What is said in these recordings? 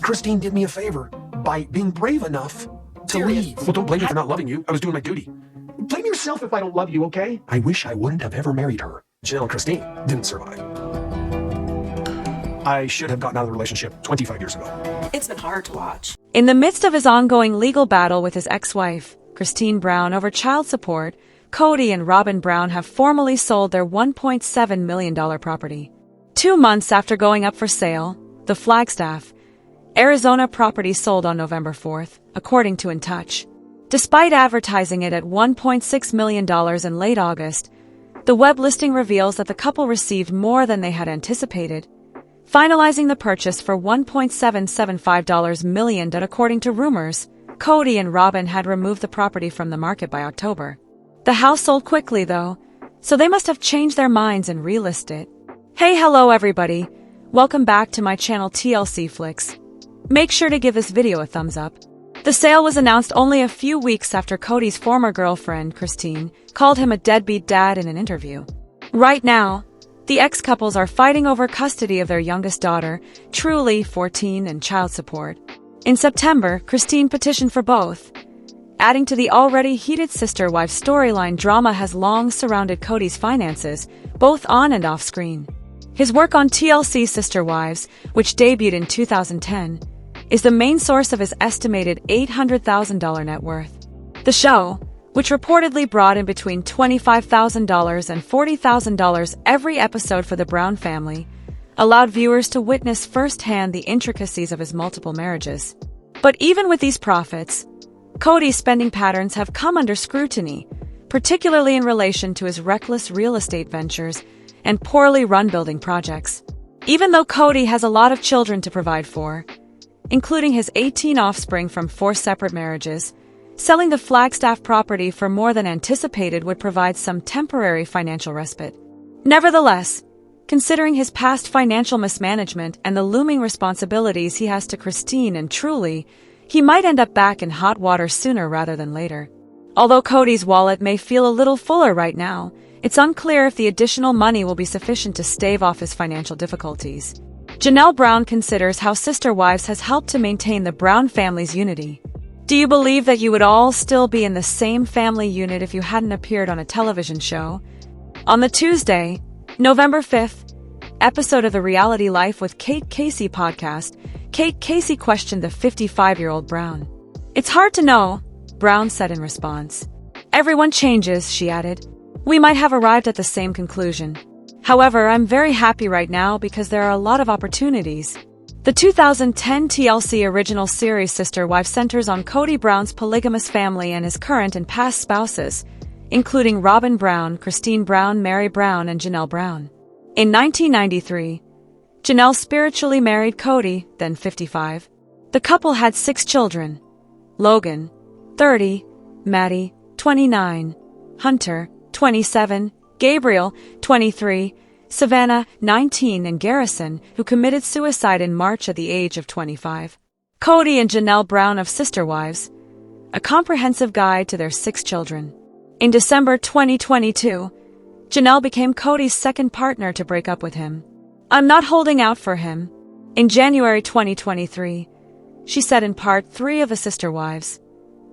Christine did me a favor by being brave enough to leave. Well, don't blame me for not loving you. I was doing my duty. Blame yourself if I don't love you, okay? I wish I wouldn't have ever married her. Janelle and Christine didn't survive. I should have gotten out of the relationship 25 years ago. It's been hard to watch. In the midst of his ongoing legal battle with his ex-wife, Christine Brown, over child support, Cody and Robin Brown have formally sold their $1.7 million property. 2 months after going up for sale, the Flagstaff, Arizona property sold on November 4th, according to In Touch. Despite advertising it at $1.6 million in late August, the web listing reveals that the couple received more than they had anticipated, finalizing the purchase for $1.775 million. According to rumors, Cody and Robin had removed the property from the market by October. The house sold quickly, though, so they must have changed their minds and relisted it. Hey, hello everybody. Welcome back to my channel TLC Flicks. Make sure to give this video a thumbs up. The sale was announced only a few weeks after Cody's former girlfriend, Christine, called him a deadbeat dad in an interview. Right now, the ex-couples are fighting over custody of their youngest daughter, Truly, 14, and child support. In September, Christine petitioned for both. Adding to the already heated sister-wife storyline, drama has long surrounded Cody's finances, both on and off screen. His work on TLC Sister Wives, which debuted in 2010, is the main source of his estimated $800,000 net worth. The show, which reportedly brought in between $25,000 and $40,000 every episode for the Brown family, allowed viewers to witness firsthand the intricacies of his multiple marriages. But even with these profits, Cody's spending patterns have come under scrutiny, particularly in relation to his reckless real estate ventures and poorly run building projects. Even though Cody has a lot of children to provide for, including his 18 offspring from 4 separate marriages, selling the Flagstaff property for more than anticipated would provide some temporary financial respite. Nevertheless, considering his past financial mismanagement and the looming responsibilities he has to Christine and Truly, he might end up back in hot water sooner rather than later. Although Cody's wallet may feel a little fuller right now, it's unclear if the additional money will be sufficient to stave off his financial difficulties. Janelle Brown considers how Sister Wives has helped to maintain the Brown family's unity. Do you believe that you would all still be in the same family unit if you hadn't appeared on a television show? On the Tuesday, November 5th, episode of the Reality Life with Kate Casey podcast, Kate Casey questioned the 55-year-old Brown. "It's hard to know," Brown said in response. "Everyone changes," she added. "We might have arrived at the same conclusion. However, I'm very happy right now because there are a lot of opportunities." The 2010 TLC original series Sister Wives centers on Cody Brown's polygamous family and his current and past spouses, including Robin Brown, Christine Brown, Mary Brown, and Janelle Brown. In 1993, Janelle spiritually married Cody, then 55. The couple had 6 children: Logan, 30, Maddie, 29, Hunter, 27, Gabriel, 23, Savannah, 19, and Garrison, who committed suicide in March at the age of 25. Cody and Janelle Brown of Sister Wives, a comprehensive guide to their 6 children. In December 2022, Janelle became Cody's second partner to break up with him. "I'm not holding out for him." In January 2023, she said in part 3 of the Sister Wives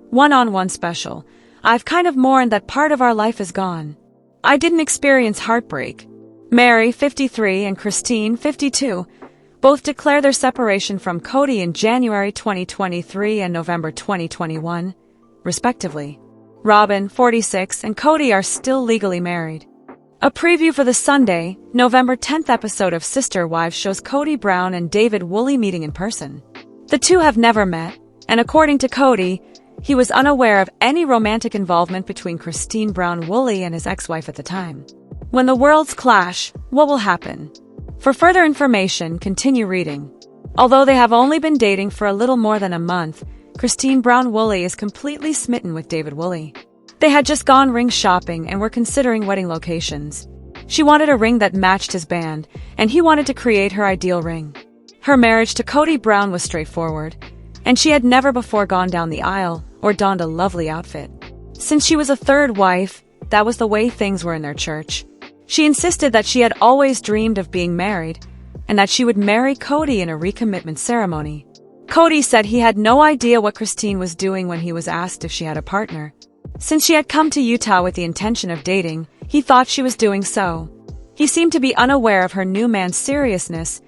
one-on-one special, "I've kind of mourned that part of our life is gone. I didn't experience heartbreak." Mary, 53, and Christine, 52, both declared their separation from Cody in January 2023 and November 2021, respectively. Robin, 46, and Cody are still legally married. A preview for the Sunday, November 10th episode of Sister Wives shows Cody Brown and David Woolley meeting in person. The two have never met, and according to Cody, he was unaware of any romantic involvement between Christine Brown Woolley and his ex-wife at the time. When the worlds clash, what will happen? For further information, continue reading. Although they have only been dating for a little more than a month, Christine Brown Woolley is completely smitten with David Woolley. They had just gone ring shopping and were considering wedding locations. She wanted a ring that matched his band, and he wanted to create her ideal ring. Her marriage to Cody Brown was straightforward, and she had never before gone down the aisle or donned a lovely outfit. Since she was a third wife, that was the way things were in their church. She insisted that she had always dreamed of being married, and that she would marry Cody in a recommitment ceremony. Cody said he had no idea what Christine was doing when he was asked if she had a partner. Since she had come to Utah with the intention of dating, he thought she was doing so. He seemed to be unaware of her new man's seriousness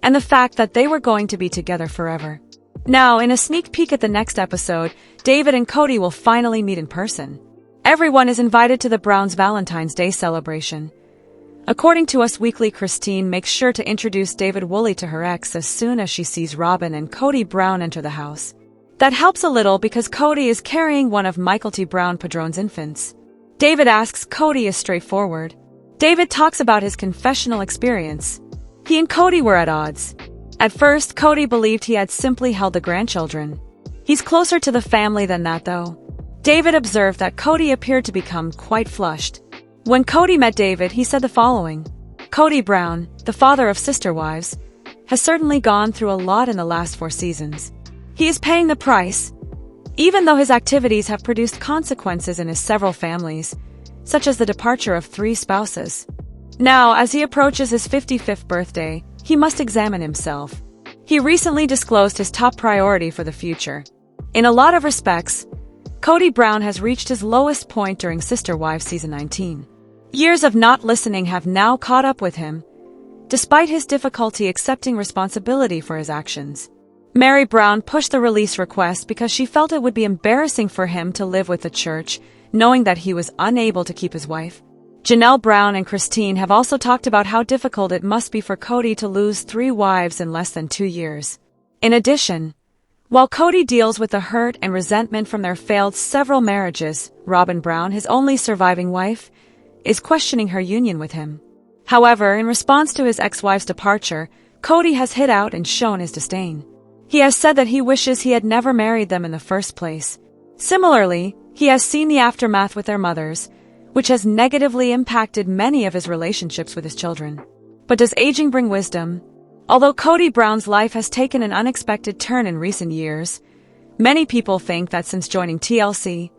and the fact that they were going to be together forever. Now, in a sneak peek at the next episode, David and Cody will finally meet in person. Everyone is invited to the Browns' Valentine's Day celebration. According to Us Weekly, Christine makes sure to introduce David Woolley to her ex as soon as she sees Robin and Cody Brown enter the house. That helps a little because Cody is carrying one of Michael T. Brown Padron's infants. David asks Cody is straightforward. David talks about his confessional experience. He and Cody were at odds. At first, Cody believed he had simply held the grandchildren. He's closer to the family than that, though. David observed that Cody appeared to become quite flushed. When Cody met David, he said the following. Cody Brown, the father of sister wives, has certainly gone through a lot in the last 4 seasons. He is paying the price, even though his activities have produced consequences in his several families, such as the departure of 3 spouses. Now, as he approaches his 55th birthday, he must examine himself. He recently disclosed his top priority for the future. In a lot of respects, Cody Brown has reached his lowest point during Sister Wives Season 19. Years of not listening have now caught up with him, despite his difficulty accepting responsibility for his actions. Mary Brown pushed the release request because she felt it would be embarrassing for him to live with the church, knowing that he was unable to keep his wife. Janelle Brown and Christine have also talked about how difficult it must be for Cody to lose 3 wives in less than 2 years. In addition, while Cody deals with the hurt and resentment from their failed several marriages, Robin Brown, his only surviving wife, is questioning her union with him. However, in response to his ex-wife's departure, Cody has hit out and shown his disdain. He has said that he wishes he had never married them in the first place. Similarly, he has seen the aftermath with their mothers, which has negatively impacted many of his relationships with his children. But does aging bring wisdom? Although Cody Brown's life has taken an unexpected turn in recent years, many people think that since joining TLC,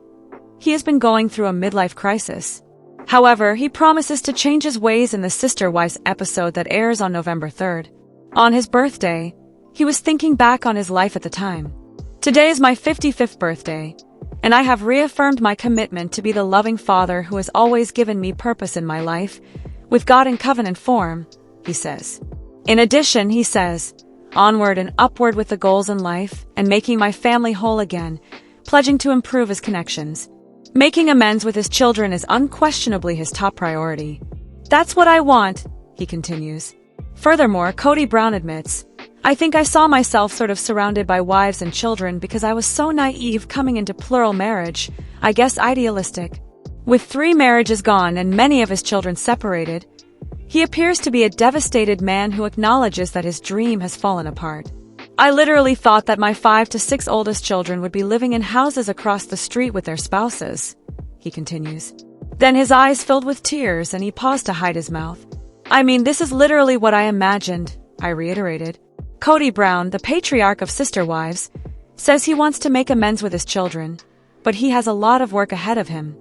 he has been going through a midlife crisis. However, he promises to change his ways in the Sister Wives episode that airs on November 3rd. On his birthday, he was thinking back on his life at the time. Today is my 55th birthday, and I have reaffirmed my commitment to be the loving father who has always given me purpose in my life, with God in covenant form, he says. In addition, he says, onward and upward with the goals in life and making my family whole again, pledging to improve his connections. Making amends with his children is unquestionably his top priority. That's what I want, he continues. Furthermore, Cody Brown admits, I think I saw myself sort of surrounded by wives and children because I was so naive coming into plural marriage, I guess idealistic. With 3 marriages gone and many of his children separated, he appears to be a devastated man who acknowledges that his dream has fallen apart. I literally thought that my 5 to 6 oldest children would be living in houses across the street with their spouses, he continues. Then his eyes filled with tears and he paused to hide his mouth. I mean, this is literally what I imagined, I reiterated. Cody Brown, the patriarch of Sister Wives, says he wants to make amends with his children, but he has a lot of work ahead of him.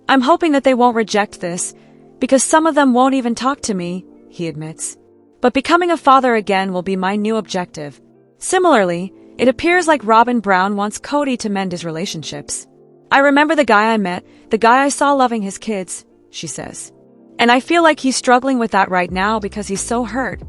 I'm hoping that they won't reject this, because some of them won't even talk to me, he admits. But becoming a father again will be my new objective. Similarly, it appears like Robin Brown wants Cody to mend his relationships. I remember the guy I met, the guy I saw loving his kids, she says. And I feel like he's struggling with that right now because he's so hurt,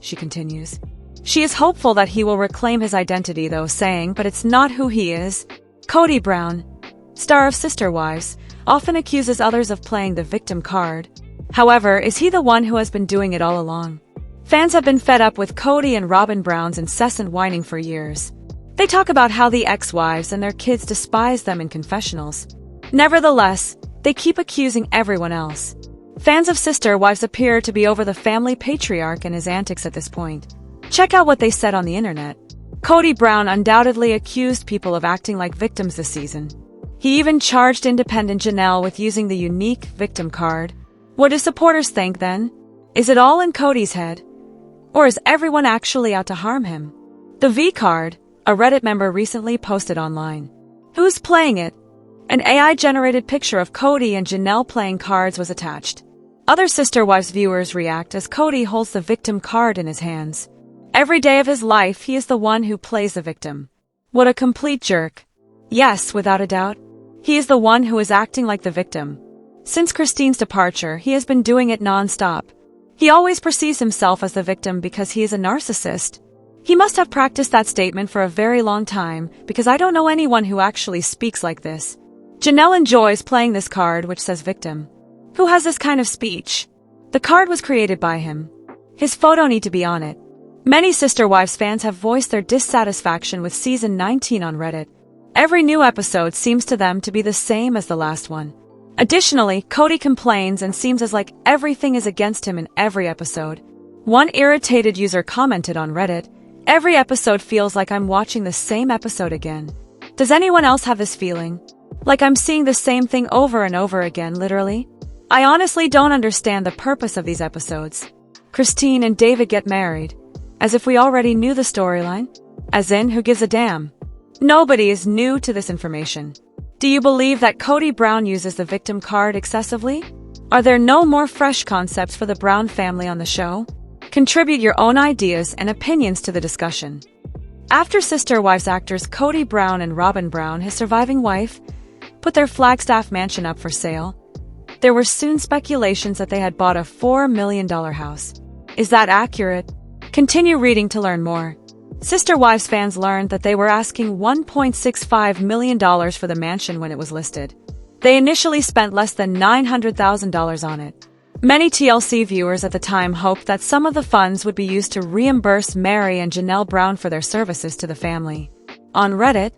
she continues. She is hopeful that he will reclaim his identity, though, saying, but it's not who he is. Cody Brown, star of Sister Wives, often accuses others of playing the victim card. However, is he the one who has been doing it all along? Fans have been fed up with Cody and Robin Brown's incessant whining for years. They talk about how the ex-wives and their kids despise them in confessionals. Nevertheless, they keep accusing everyone else. Fans of Sister Wives appear to be over the family patriarch and his antics at this point. Check out what they said on the internet. Cody Brown undoubtedly accused people of acting like victims this season. He even charged independent Janelle with using the unique victim card. What do supporters think then? Is it all in Cody's head? Or is everyone actually out to harm him? The V card, a Reddit member recently posted online. Who's playing it? An AI-generated picture of Cody and Janelle playing cards was attached. Other Sister Wives viewers react as Cody holds the victim card in his hands. Every day of his life, he is the one who plays the victim. What a complete jerk. Yes, without a doubt. He is the one who is acting like the victim. Since Christine's departure, he has been doing it non-stop. He always perceives himself as the victim because he is a narcissist. He must have practiced that statement for a very long time, because I don't know anyone who actually speaks like this. Janelle enjoys playing this card which says victim. Who has this kind of speech? The card was created by him. His photo need to be on it. Many Sister Wives fans have voiced their dissatisfaction with season 19 on Reddit. Every new episode seems to them to be the same as the last one. Additionally, Cody complains and seems as like everything is against him in every episode. One irritated user commented on Reddit, "Every episode feels like I'm watching the same episode again." Does anyone else have this feeling? Like I'm seeing the same thing over and over again, literally? I honestly don't understand the purpose of these episodes. Christine and David get married. As if we already knew the storyline? As in, who gives a damn? Nobody is new to this information. Do you believe that Cody Brown uses the victim card excessively? Are there no more fresh concepts for the Brown family on the show? Contribute your own ideas and opinions to the discussion. After Sister Wives actors Cody Brown and Robin Brown, his surviving wife, put their Flagstaff mansion up for sale, there were soon speculations that they had bought a $4 million house. Is that accurate? Continue reading to learn more. Sister Wives fans learned that they were asking $1.65 million for the mansion when it was listed. They initially spent less than $900,000 on it. Many TLC viewers at the time hoped that some of the funds would be used to reimburse Mary and Janelle Brown for their services to the family. On Reddit,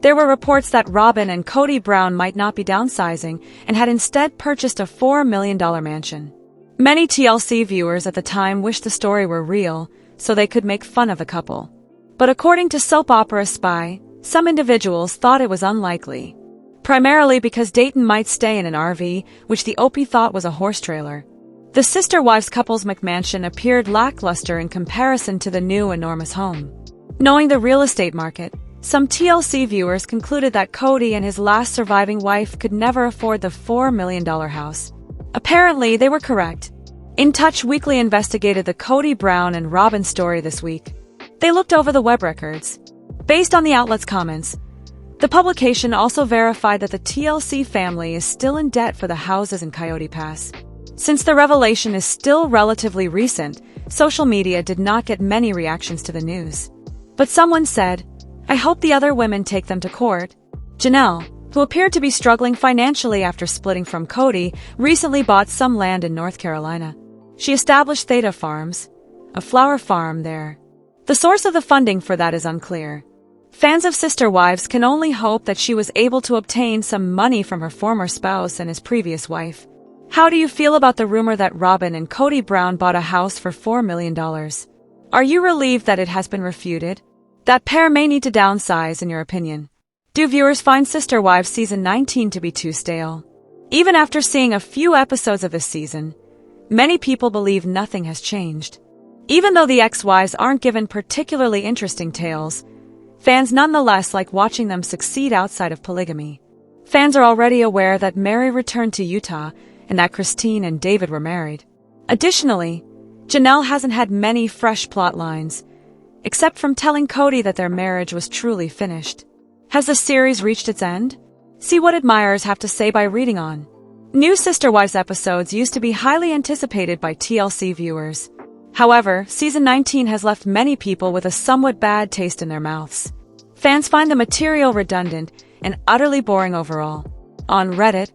there were reports that Robin and Cody Brown might not be downsizing and had instead purchased a $4 million mansion. Many TLC viewers at the time wished the story were real, so they could make fun of the couple. But according to Soap Opera Spy, some individuals thought it was unlikely. Primarily because Dayton might stay in an RV, which the OP thought was a horse trailer. The Sister Wives couple's McMansion appeared lackluster in comparison to the new enormous home. Knowing the real estate market, some TLC viewers concluded that Cody and his last surviving wife could never afford the $4 million house. Apparently, they were correct. In Touch Weekly investigated the Cody Brown and Robin story this week. They looked over the web records. Based on the outlet's comments, the publication also verified that the TLC family is still in debt for the houses in Coyote Pass. Since the revelation is still relatively recent, social media did not get many reactions to the news. But someone said, "I hope the other women take them to court." Janelle, who appeared to be struggling financially after splitting from Cody, recently bought some land in North Carolina. She established Theta Farms, a flower farm there. The source of the funding for that is unclear. Fans of Sister Wives can only hope that she was able to obtain some money from her former spouse and his previous wife. How do you feel about the rumor that Robin and Cody Brown bought a house for $4 million? Are you relieved that it has been refuted? That pair may need to downsize, in your opinion. Do viewers find Sister Wives season 19 to be too stale? Even after seeing a few episodes of this season, many people believe nothing has changed. Even though the ex-wives aren't given particularly interesting tales, fans nonetheless like watching them succeed outside of polygamy. Fans are already aware that Mary returned to Utah and that Christine and David were married. Additionally, Janelle hasn't had many fresh plot lines, except from telling Cody that their marriage was truly finished. Has the series reached its end? See what admirers have to say by reading on. New Sister Wives episodes used to be highly anticipated by TLC viewers. However, season 19 has left many people with a somewhat bad taste in their mouths. Fans find the material redundant and utterly boring overall. On Reddit,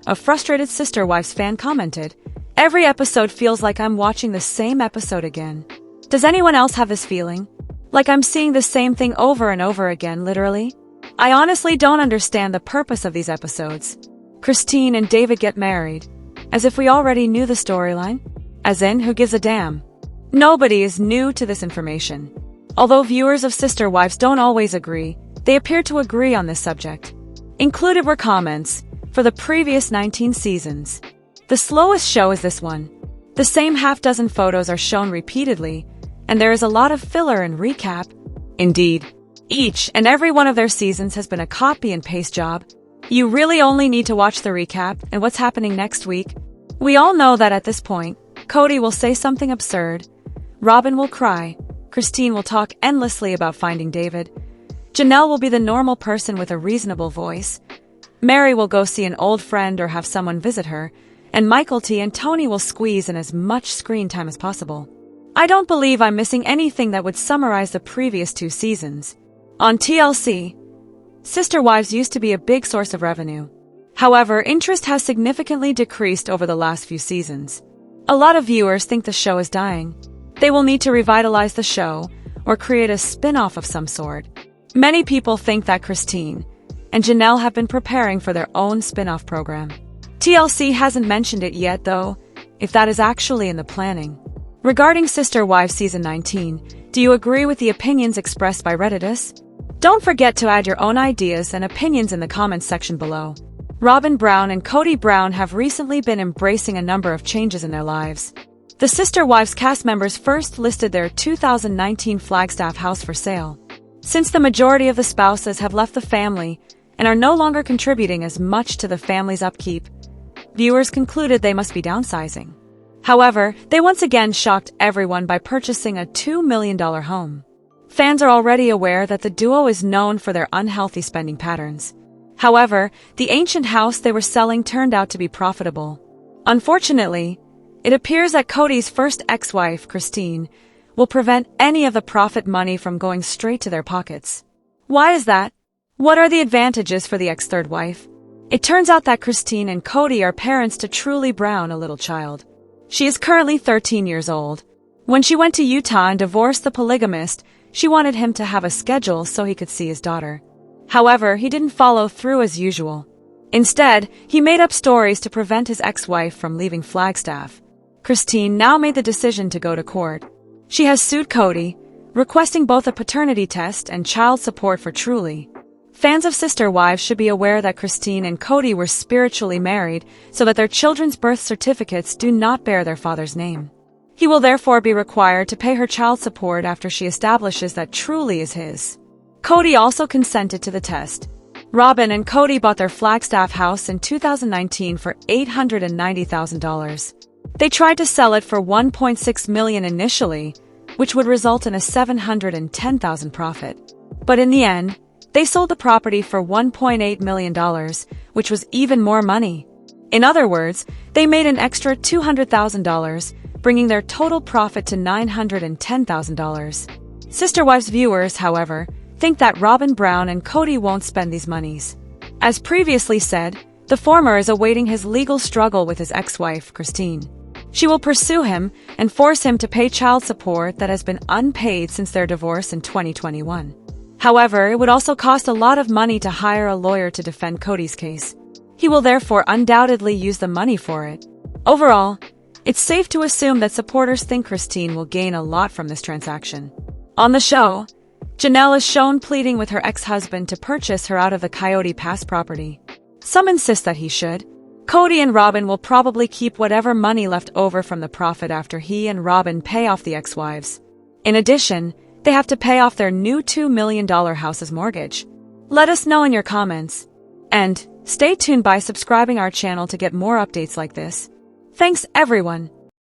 a frustrated Sister Wives fan commented, "Every episode feels like I'm watching the same episode again." Does anyone else have this feeling? Like I'm seeing the same thing over and over again, literally? I honestly don't understand the purpose of these episodes. Christine and David get married. As if we already knew the storyline? As in, who gives a damn? Nobody is new to this information. Although viewers of Sister Wives don't always agree, they appear to agree on this subject. Included were comments for the previous 19 seasons. The slowest show is this one. The same half-dozen photos are shown repeatedly, and there is a lot of filler and recap. Indeed, each and every one of their seasons has been a copy and paste job. You really only need to watch the recap and what's happening next week. We all know that at this point, Cody will say something absurd, Robin will cry, Christine will talk endlessly about finding David. Janelle will be the normal person with a reasonable voice. Mary will go see an old friend or have someone visit her, and Michael T and Tony will squeeze in as much screen time as possible. I don't believe I'm missing anything that would summarize the previous 2 seasons. On TLC, Sister Wives used to be a big source of revenue. However, interest has significantly decreased over the last few seasons. A lot of viewers think the show is dying. They will need to revitalize the show or create a spin-off of some sort. Many people think that Christine and Janelle have been preparing for their own spin-off program. TLC hasn't mentioned it yet, though, if that is actually in the planning. Regarding Sister Wives Season 19, do you agree with the opinions expressed by Redditus? Don't forget to add your own ideas and opinions in the comments section below. Robin Brown and Cody Brown have recently been embracing a number of changes in their lives. The Sister Wives cast members first listed their 2019 Flagstaff house for sale. Since the majority of the spouses have left the family and are no longer contributing as much to the family's upkeep, viewers concluded they must be downsizing. However, they once again shocked everyone by purchasing a $2 million home. Fans are already aware that the duo is known for their unhealthy spending patterns. However, the ancient house they were selling turned out to be profitable. Unfortunately, it appears that Cody's first ex-wife, Christine, will prevent any of the profit money from going straight to their pockets. Why is that? What are the advantages for the ex-third wife? It turns out that Christine and Cody are parents to Truly Brown, a little child. She is currently 13 years old. When she went to Utah and divorced the polygamist, she wanted him to have a schedule so he could see his daughter. However, he didn't follow through as usual. Instead, he made up stories to prevent his ex-wife from leaving Flagstaff. Christine now made the decision to go to court. She has sued Cody, requesting both a paternity test and child support for Truly. Fans of Sister Wives should be aware that Christine and Cody were spiritually married so that their children's birth certificates do not bear their father's name. He will therefore be required to pay her child support after she establishes that Truly is his. Cody also consented to the test. Robin and Cody bought their Flagstaff house in 2019 for $890,000. They tried to sell it for $1.6 million initially, which would result in a $710,000 profit. But in the end, they sold the property for $1.8 million, which was even more money. In other words, they made an extra $200,000, bringing their total profit to $910,000. Sister Wives viewers, however, think that Robin Brown and Cody won't spend these monies. As previously said, the former is awaiting his legal struggle with his ex-wife, Christine. She will pursue him and force him to pay child support that has been unpaid since their divorce in 2021. However, it would also cost a lot of money to hire a lawyer to defend Cody's case. He will therefore undoubtedly use the money for it. Overall, it's safe to assume that supporters think Christine will gain a lot from this transaction. On the show, Janelle is shown pleading with her ex-husband to purchase her out of the Coyote Pass property. Some insist that he should. Cody and Robin will probably keep whatever money left over from the profit after he and Robin pay off the ex-wives. In addition, they have to pay off their new $2 million house's mortgage. Let us know in your comments. And stay tuned by subscribing our channel to get more updates like this. Thanks everyone.